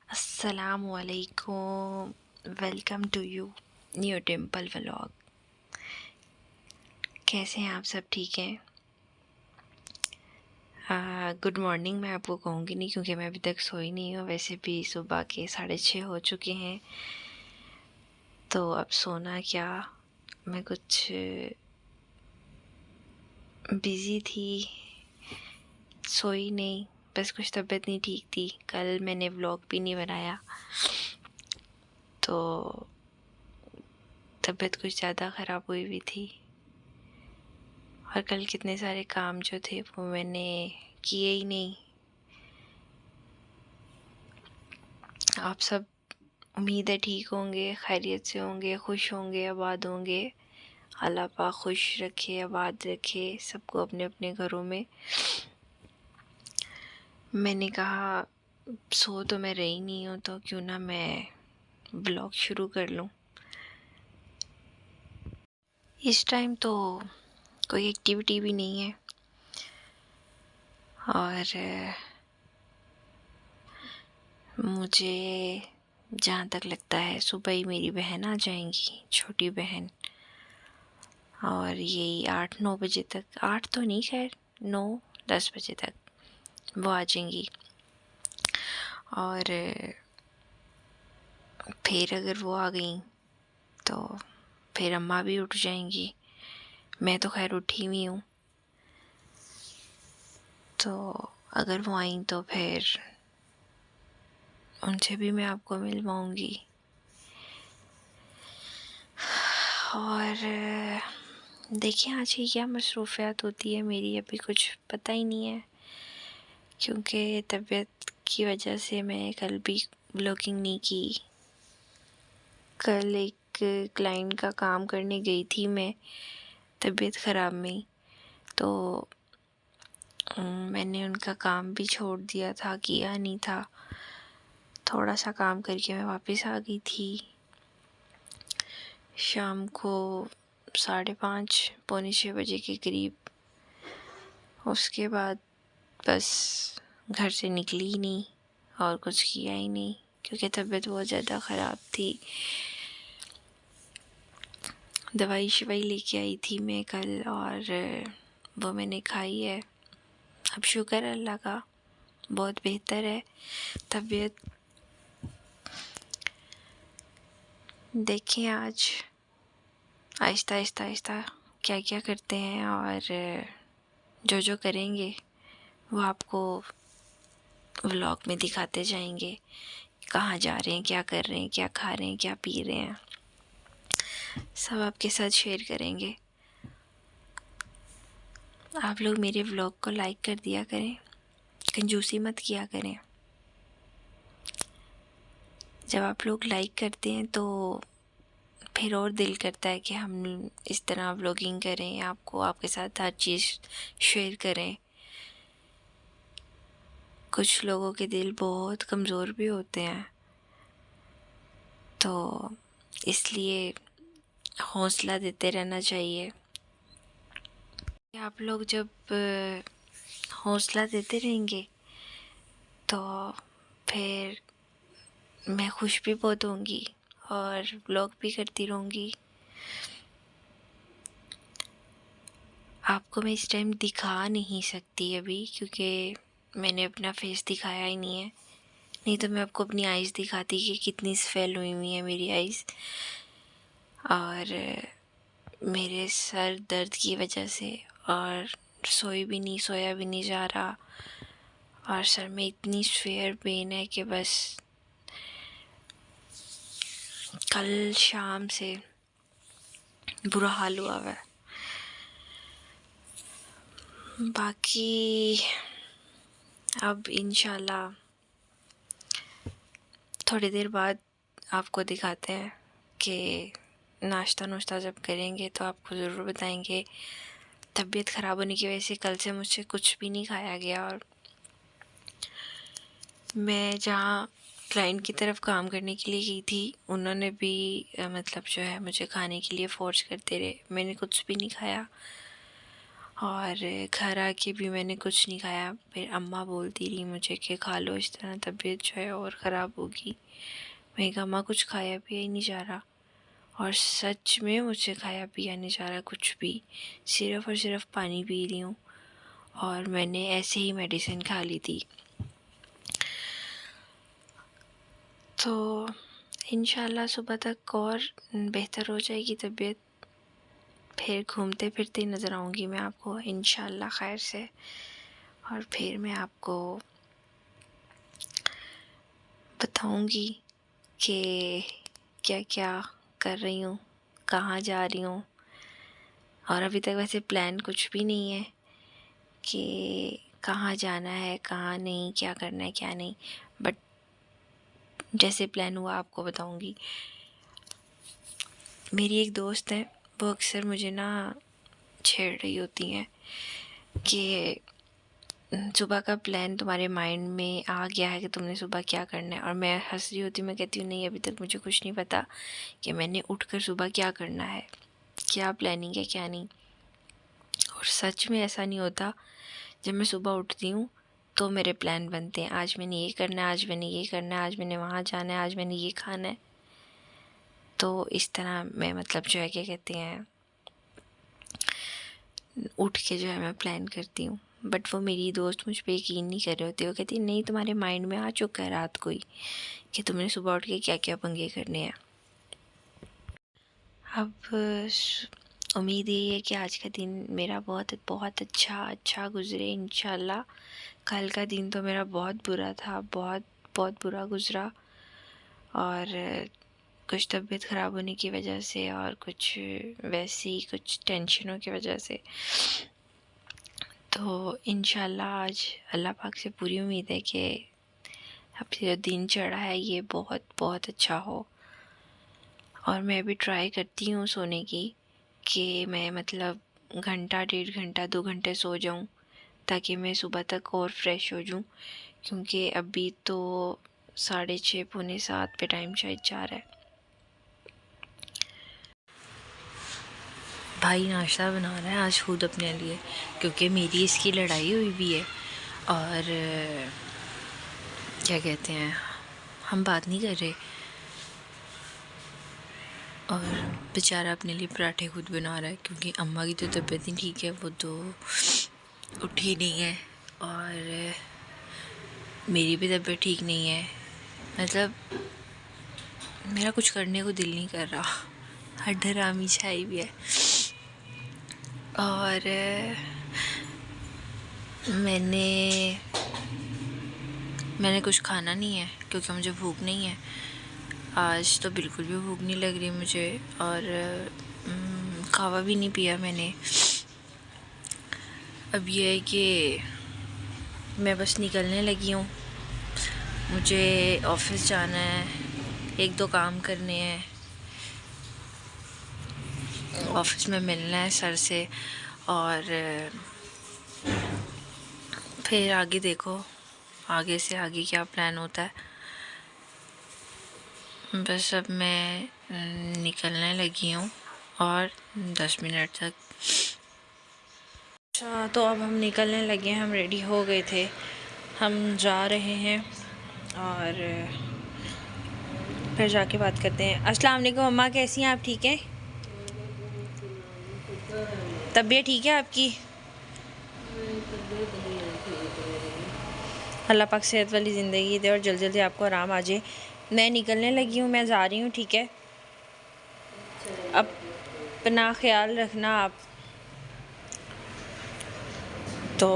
Assalamualaikum. Welcome to you new temple vlog. कैसे हैं आप? सब ठीक हैं? गुड मॉर्निंग मैं आपको कहूँगी नहीं क्योंकि मैं अभी तक सोई नहीं हूँ। वैसे भी सुबह के 6:30 हो चुके हैं, तो अब सोना क्या। मैं कुछ बिज़ी थी, सोई नहीं, बस कुछ तबीयत नहीं ठीक थी। कल मैंने व्लॉग भी नहीं बनाया, तो तबीयत कुछ ज़्यादा ख़राब हुई हुई थी। और कल कितने सारे काम जो थे वो मैंने किए ही नहीं। आप सब उम्मीद है ठीक होंगे, खैरियत से होंगे, खुश होंगे, आबाद होंगे। अल्लाह पाक खुश रखे, आबाद रखे सबको अपने अपने घरों में। मैंने कहा सो तो मैं रही नहीं हूँ, तो क्यों ना मैं ब्लॉग शुरू कर लूँ। इस टाइम तो कोई एक्टिविटी भी नहीं है, और मुझे जहाँ तक लगता है सुबह ही मेरी बहन आ जाएंगी, छोटी बहन। और यही 8-9 बजे तक, 8 तो नहीं, खैर 9-10 बजे तक वो आ जाएंगी। और फिर अगर वो आ गई तो फिर अम्मा भी उठ जाएंगी। मैं तो खैर उठी हुई हूँ, तो अगर वो आई तो फिर उनसे भी मैं आपको मिलवाऊँगी। और देखिए आज ही क्या मसरूफ़ियत होती है मेरी, अभी कुछ पता ही नहीं है, क्योंकि तबीयत की वजह से मैं कल भी व्लॉगिंग नहीं की। कल एक क्लाइंट का काम करने गई थी मैं, तबीयत ख़राब में, तो मैंने उनका काम भी छोड़ दिया था, किया नहीं था। थोड़ा सा काम करके मैं वापस आ गई थी शाम को 5:30 पौने 6 बजे के करीब। उसके बाद बस घर से निकली ही नहीं और कुछ किया ही नहीं, क्योंकि तबीयत बहुत ज़्यादा ख़राब थी। दवाई शवाई लेके आई थी मैं कल, और वो मैंने खाई है। अब शुक्र है अल्लाह का, बहुत बेहतर है तबीयत। देखें आज आहिस्ता आहिस्ता आहिस्ता क्या क्या करते हैं, और जो जो करेंगे वो आपको व्लॉग में दिखाते जाएंगे। कहाँ जा रहे हैं, क्या कर रहे हैं, क्या खा रहे हैं, क्या पी रहे हैं, सब आपके साथ शेयर करेंगे। आप लोग मेरे व्लॉग को लाइक कर दिया करें, कंजूसी मत किया करें। जब आप लोग लाइक करते हैं तो फिर और दिल करता है कि हम इस तरह व्लॉगिंग करें, आपको आपके साथ हर चीज़ शेयर करें। कुछ लोगों के दिल बहुत कमज़ोर भी होते हैं, तो इसलिए हौसला देते रहना चाहिए। आप लोग जब हौसला देते रहेंगे तो फिर मैं खुश भी बहुत होंगी और व्लॉग भी करती रहूँगी। आपको मैं इस टाइम दिखा नहीं सकती अभी, क्योंकि मैंने अपना फेस दिखाया ही नहीं है। नहीं तो मैं आपको अपनी आइज़ दिखाती कि कितनी स्वेल हुई हुई है मेरी आइज़। और मेरे सर दर्द की वजह से, और सोया भी नहीं जा रहा, और सर में इतनी स्वेयर पेन है कि बस कल शाम से बुरा हाल हुआ है। बाकी अब इंशाल्लाह थोड़ी देर बाद आपको दिखाते हैं कि नाश्ता नुश्ता जब करेंगे तो आपको ज़रूर बताएंगे। तबीयत ख़राब होने की वजह से कल से मुझसे कुछ भी नहीं खाया गया, और मैं जहाँ क्लाइंट की तरफ काम करने के लिए गई थी उन्होंने भी मतलब जो है मुझे खाने के लिए फोर्स करते रहे। मैंने कुछ भी नहीं खाया, और घर आके भी मैंने कुछ नहीं खाया। फिर अम्मा बोलती रही मुझे कि खा लो, इस तरह तबीयत जो है और ख़राब होगी। मैं कहा अम्मा कुछ खाया पिया ही नहीं जा रहा, और सच में मुझसे खाया पिया नहीं जा रहा कुछ भी, सिर्फ़ और सिर्फ पानी पी रही हूँ। और मैंने ऐसे ही मेडिसिन खा ली थी। तो इंशाल्लाह सुबह तक और बेहतर हो जाएगी तबीयत। फिर घूमते फिरते नज़र आऊँगी मैं आपको इंशाल्लाह खैर से। और फिर मैं आपको बताऊँगी कि क्या क्या कर रही हूँ, कहाँ जा रही हूँ। और अभी तक वैसे प्लान कुछ भी नहीं है कि कहाँ जाना है, कहाँ नहीं, क्या करना है क्या नहीं, बट जैसे प्लान हुआ आपको बताऊँगी। मेरी एक दोस्त है, वो अक्सर मुझे ना छेड़ रही होती हैं कि सुबह का प्लान तुम्हारे माइंड में आ गया है कि तुमने सुबह क्या करना है। और मैं हंस रही होती, मैं कहती हूँ नहीं, अभी तक मुझे कुछ नहीं पता कि मैंने उठकर सुबह क्या करना है, क्या प्लानिंग है क्या नहीं। और सच में ऐसा नहीं होता। जब मैं सुबह उठती हूँ तो मेरे प्लान बनते हैं, आज मैंने ये करना है, आज मैंने ये करना है, आज मैंने वहाँ जाना है, आज मैंने ये खाना है। तो इस तरह मैं मतलब जो है क्या कहते हैं, उठ के जो है मैं प्लान करती हूँ। बट वो मेरी दोस्त मुझ पे यकीन नहीं कर रहे होते। वो कहती है नहीं, तुम्हारे माइंड में आ चुका है रात को ही कि तुमने सुबह उठ के क्या क्या पंगे करने हैं। अब उम्मीद यही है कि आज का दिन मेरा बहुत बहुत अच्छा गुजरे इंशाल्लाह। कल का दिन तो मेरा बहुत बुरा था, बहुत बहुत बुरा गुजरा। और कुछ तबीयत ख़राब होने की वजह से और कुछ वैसे ही कुछ टेंशनों की वजह से। तो इंशाल्लाह आज अल्लाह पाक से पूरी उम्मीद है कि अब जो दिन चढ़ा है ये बहुत बहुत अच्छा हो। और मैं भी ट्राई करती हूँ सोने की कि मैं मतलब घंटा, 1.5 घंटा, 2 घंटे सो जाऊँ ताकि मैं सुबह तक और फ्रेश हो जाऊँ। क्योंकि अभी तो 6:30 पौने 7 पे टाइम शायद जा रहा है। भाई नाश्ता बना रहा है आज खुद अपने लिए, क्योंकि मेरी इसकी लड़ाई हुई भी है। और क्या कहते हैं, हम बात नहीं कर रहे। और बेचारा अपने लिए पराठे खुद बना रहा है, क्योंकि अम्मा की तो तबीयत नहीं ठीक है, वो तो उठी नहीं है। और मेरी भी तबीयत ठीक नहीं है। मतलब मेरा कुछ करने को दिल नहीं कर रहा, हर डरामी छाई भी है। और मैंने कुछ खाना नहीं है क्योंकि मुझे भूख नहीं है। आज तो बिल्कुल भी भूख नहीं लग रही मुझे। और खावा भी नहीं पिया मैंने। अब ये है कि मैं बस निकलने लगी हूँ। मुझे ऑफिस जाना है, 1-2 काम करने हैं, ऑफिस में मिलना है सर से। और फिर आगे देखो, आगे से आगे क्या प्लान होता है। बस अब मैं निकलने लगी हूँ और 10 मिनट तक। अच्छा, तो अब हम निकलने लगे हैं, हम रेडी हो गए थे, हम जा रहे हैं। और फिर जाके बात करते हैं। अस्सलाम वालेकुम अम्मा, कैसी हैं आप? ठीक हैं? तबीयत ठीक है आपकी? अल्लाह पाक सेहत वाली ज़िंदगी दे और जल्दी जल्दी आपको आराम आ जाए। मैं निकलने लगी हूँ, मैं जा रही हूँ, ठीक है? अपना ख्याल रखना आप। तो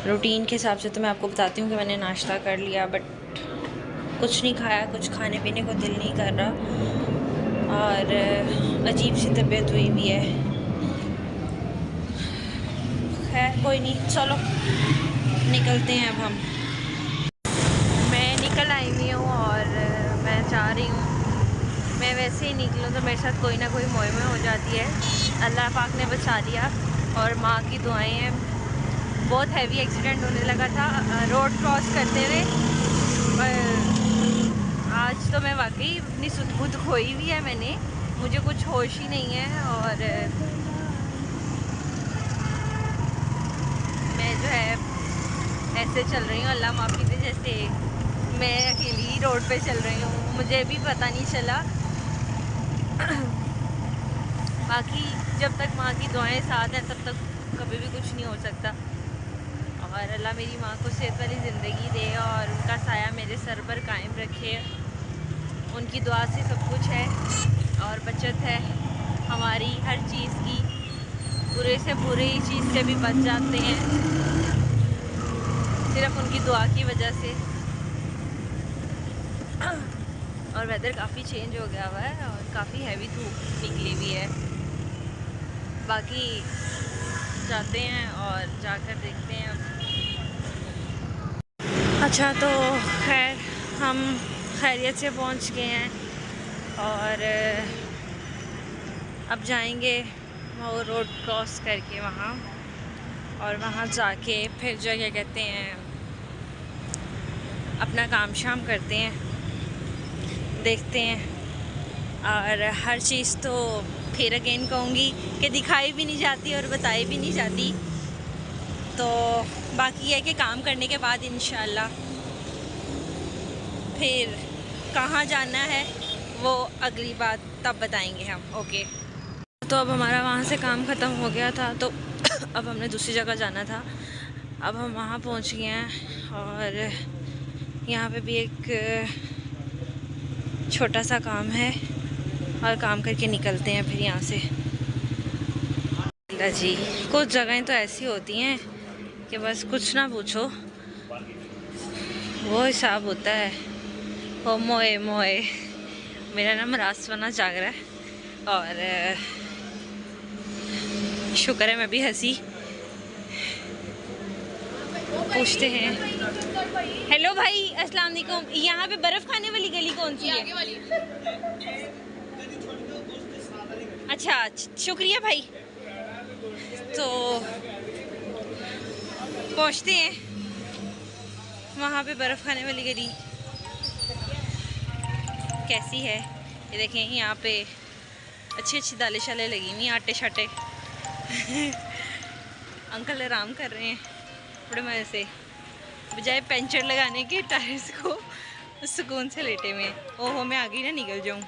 रूटीन के हिसाब से तो मैं आपको बताती हूँ कि मैंने नाश्ता कर लिया, बट कुछ नहीं खाया, कुछ खाने पीने को दिल नहीं कर रहा। और अजीब सी तबीयत हुई भी है। खैर कोई नहीं, चलो निकलते हैं अब हम। मैं निकल आई हुई हूँ और मैं जा रही हूँ। मैं वैसे ही निकलूँ तो मेरे साथ कोई ना कोई मुहिम हो जाती है। अल्लाह पाक ने बचा लिया और माँ की दुआएं हैं। बहुत हैवी एक्सीडेंट होने लगा था रोड क्रॉस करते हुए। आज तो मैं वाकई अपनी सुध-बुध खोई हुई है मैंने, मुझे कुछ होश ही नहीं है। और मैं जो है ऐसे चल रही हूँ, अल्लाह माफ़ी दे, जैसे मैं अकेली रोड पे चल रही हूँ, मुझे भी पता नहीं चला। बाकी जब तक माँ की दुआएं साथ हैं तब तक कभी भी कुछ नहीं हो सकता। और अल्लाह मेरी माँ को सेहत वाली ज़िंदगी दे और उनका साया मेरे सर पर कायम रखे। उनकी दुआ से सब कुछ है और बचत है हमारी हर चीज़ की। बुरे से बुरे चीज़ से भी बच जाते हैं सिर्फ उनकी दुआ की वजह से। और वेदर काफ़ी चेंज हो गया हुआ है और काफ़ी हैवी धूप निकली हुई है। बाकी जाते हैं और जाकर देखते हैं। अच्छा, तो खैर हम खैरियत से पहुंच गए हैं और अब जाएंगे वो रोड क्रॉस करके वहाँ, और वहाँ जाके फिर जो क्या कहते हैं अपना काम शाम करते हैं, देखते हैं। और हर चीज़ तो फिर अगेन कहूँगी कि दिखाई भी नहीं जाती और बताई भी नहीं जाती। तो बाकी है कि काम करने के बाद इंशाल्लाह फिर कहाँ जाना है वो अगली बात तब बताएंगे हम। ओके, तो अब हमारा वहाँ से काम ख़त्म हो गया था, तो अब हमने दूसरी जगह जाना था। अब हम वहाँ पहुँच गए हैं और यहाँ पे भी एक छोटा सा काम है और काम करके निकलते हैं फिर यहाँ से। जी, कुछ जगहें तो ऐसी होती हैं कि बस कुछ ना पूछो, वो हिसाब होता है। ओ मोए मोए, मेरा नाम रासवाना जाग रहा है और शुक्र है मैं भी हंसी। पूछते हैं, हेलो भाई, अस्सलाम वालेकुम, यहाँ पे बर्फ़ खाने वाली गली कौन सी है? अच्छा, शुक्रिया भाई। तो पहुँचते हैं वहाँ पे बर्फ़ खाने वाली गली कैसी है। ये देखें, यहाँ पे अच्छी अच्छी दालें शालें लगी हुई, आटे शाटे। अंकल आराम कर रहे हैं बड़े मज़े से, बजाय पंचर लगाने के टायर्स को सुकून से लेटे हुए। ओहो, मैं आगे ना निकल जाऊँ।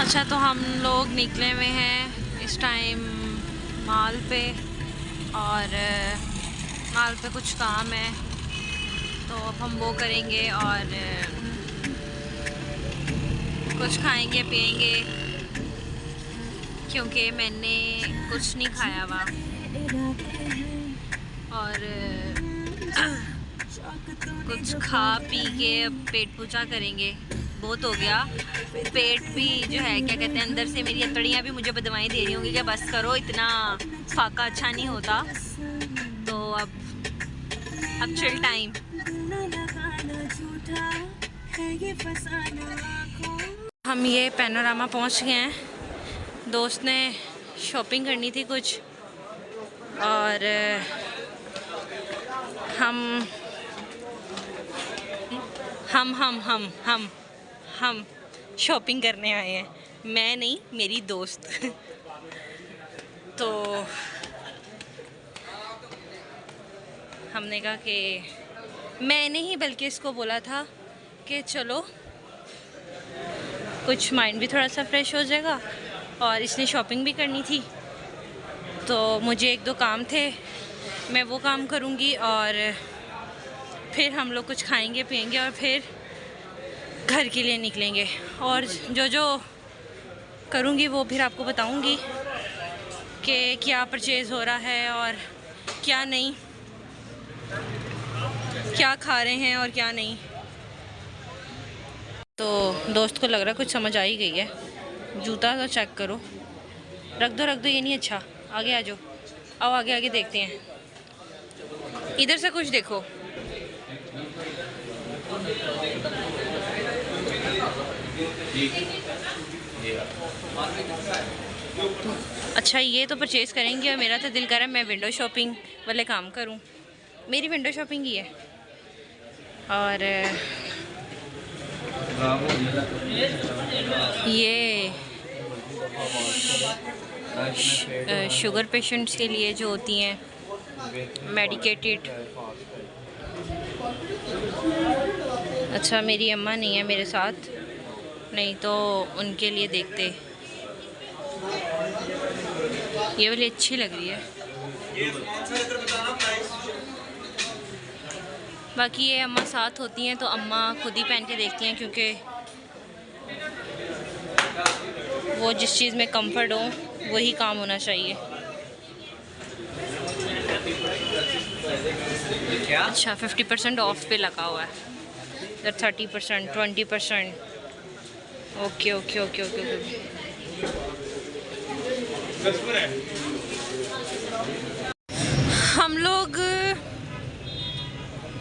अच्छा, तो हम लोग निकले हुए हैं इस टाइम माल पे, और माल पे कुछ काम है तो अब हम वो करेंगे और कुछ खाएंगे पिएंगे, क्योंकि मैंने कुछ नहीं खाया हुआ। और कुछ खा पी के पेट पूजा करेंगे। बहुत हो गया, पेट भी जो है क्या कहते हैं अंदर से मेरी अतड़ियाँ भी मुझे बदवाई दे रही होंगी कि बस करो, इतना फाका अच्छा नहीं होता। तो अब चिल टाइम। हम ये पैनोरामा पहुंच गए हैं। दोस्त ने शॉपिंग करनी थी कुछ, और हम शॉपिंग करने आए हैं। मैं नहीं, मेरी दोस्त। तो हमने कहा कि मैंने ही बल्कि इसको बोला था कि चलो कुछ माइंड भी थोड़ा सा फ्रेश हो जाएगा, और इसने शॉपिंग भी करनी थी। तो मुझे एक दो काम थे, मैं वो काम करूँगी और फिर हम लोग कुछ खाएंगे पिएंगे और फिर घर के लिए निकलेंगे। और जो जो करूँगी वो फिर आपको बताऊँगी कि क्या परचेज़ हो रहा है और क्या नहीं, क्या खा रहे हैं और क्या नहीं। तो दोस्त को लग रहा है कुछ समझ आ ही गई है। जूता तो चेक करो, रख दो, ये नहीं अच्छा। आगे आ जाओ, आओ आगे आगे देखते हैं। इधर से कुछ देखो। अच्छा, ये तो परचेज़ करेंगे और मेरा तो दिल कर रहा है मैं विंडो शॉपिंग वाले काम करूं। मेरी विंडो शॉपिंग ही है। और ये शुगर पेशेंट्स के लिए जो होती हैं मेडिकेटेड। अच्छा मेरी अम्मा नहीं है मेरे साथ, नहीं तो उनके लिए देखते। ये वाली अच्छी लग रही है। बाकी ये अम्मा साथ होती हैं तो अम्मा खुद ही पहन के देखती हैं, क्योंकि वो जिस चीज़ में कंफर्ट हो वही काम होना चाहिए। अच्छा 50% ऑफ पे लगा हुआ है, इधर 30%, 20%। Okay okay okay okay okay. हम लोग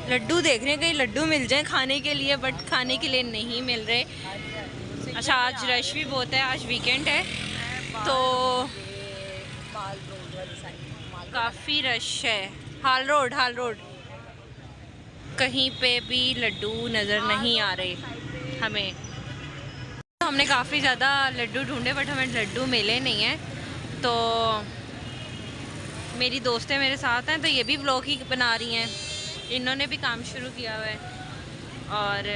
लड्डू देख रहे हैं, कहीं लड्डू मिल जाए खाने के लिए, बट खाने के लिए नहीं मिल रहे। अच्छा आज रश भी बहुत है, आज वीकेंड है तो काफ़ी रश है। हाल रोड कहीं पे भी लड्डू नज़र नहीं आ रहे हमें। हमने काफ़ी ज़्यादा लड्डू ढूंढे बट हमें लड्डू मिले नहीं हैं। तो मेरी दोस्तें मेरे साथ हैं तो ये भी व्लॉग ही बना रही हैं। इन्होंने भी काम शुरू किया हुआ है और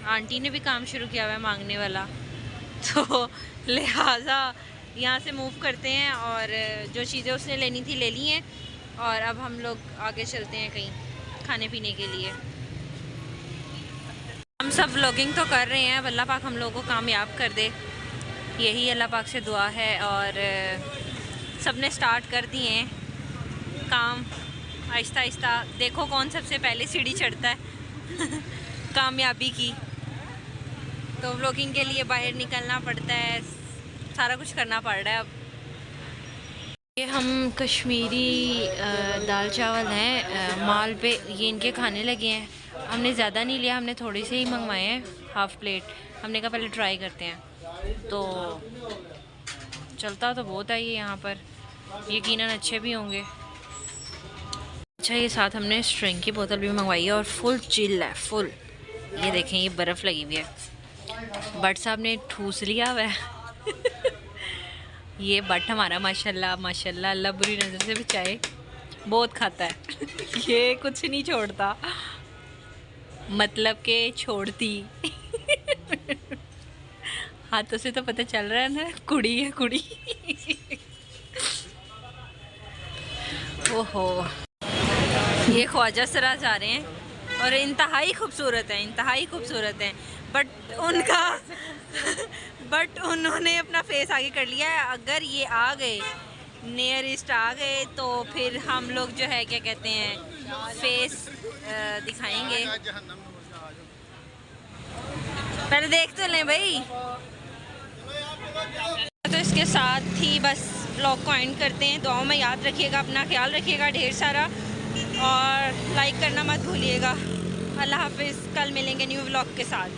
आंटी ने भी काम शुरू किया हुआ है मांगने वाला, तो लिहाजा यहाँ से मूव करते हैं और जो चीज़ें उसने लेनी थी ले ली हैं और अब हम लोग आगे चलते हैं कहीं खाने पीने के लिए। हम सब व्लॉगिंग तो कर रहे हैं, अब अल्लाह पाक हम लोगों को कामयाब कर दे, यही अल्लाह पाक से दुआ है। और सब ने स्टार्ट कर दिए हैं काम आहिस्ता आहिस्ता। देखो कौन सबसे पहले सीढ़ी चढ़ता है कामयाबी की। तो व्लॉगिंग के लिए बाहर निकलना पड़ता है, सारा कुछ करना पड़ रहा है। अब ये हम कश्मीरी दाल चावल हैं माल पे, ये इनके खाने लगे हैं। हमने ज़्यादा नहीं लिया, हमने थोड़े से ही मंगवाए हैं, हाफ़ प्लेट। हमने कहा पहले ट्राई करते हैं, तो चलता तो बहुत है ये यहाँ पर, यकीनन अच्छे भी होंगे। अच्छा ये साथ हमने स्ट्रिंग की बोतल भी मंगवाई है और फुल चिल है, फुल। ये देखें ये बर्फ़ लगी हुई है। बट साहब ने ठूस लिया हुआ है ये बट हमारा माशाल्लाह माशाल्लाह अल्लाह बुरी नज़र से बचाए, बहुत खाता है ये कुछ नहीं छोड़ता, मतलब के छोड़ती हाथों से तो पता चल रहा है ना, कुड़ी है कुड़ी ओहो ये ख्वाजा सरा जा रहे हैं और इंतहाई खूबसूरत है, इंतहाई खूबसूरत है। बट उन्होंने अपना फेस आगे कर लिया है। अगर ये आ गए नियरेस्ट आ गए तो फिर हम लोग जो है क्या कहते हैं फेस दिखाएंगे। पहले देख तो लें भाई। तो इसके साथ ही बस व्लॉग को एंड करते हैं। दुआओं में याद रखिएगा, अपना ख्याल रखिएगा ढेर सारा, और लाइक करना मत भूलिएगा। अल्लाह हाफिज़, कल मिलेंगे न्यू व्लॉग के साथ।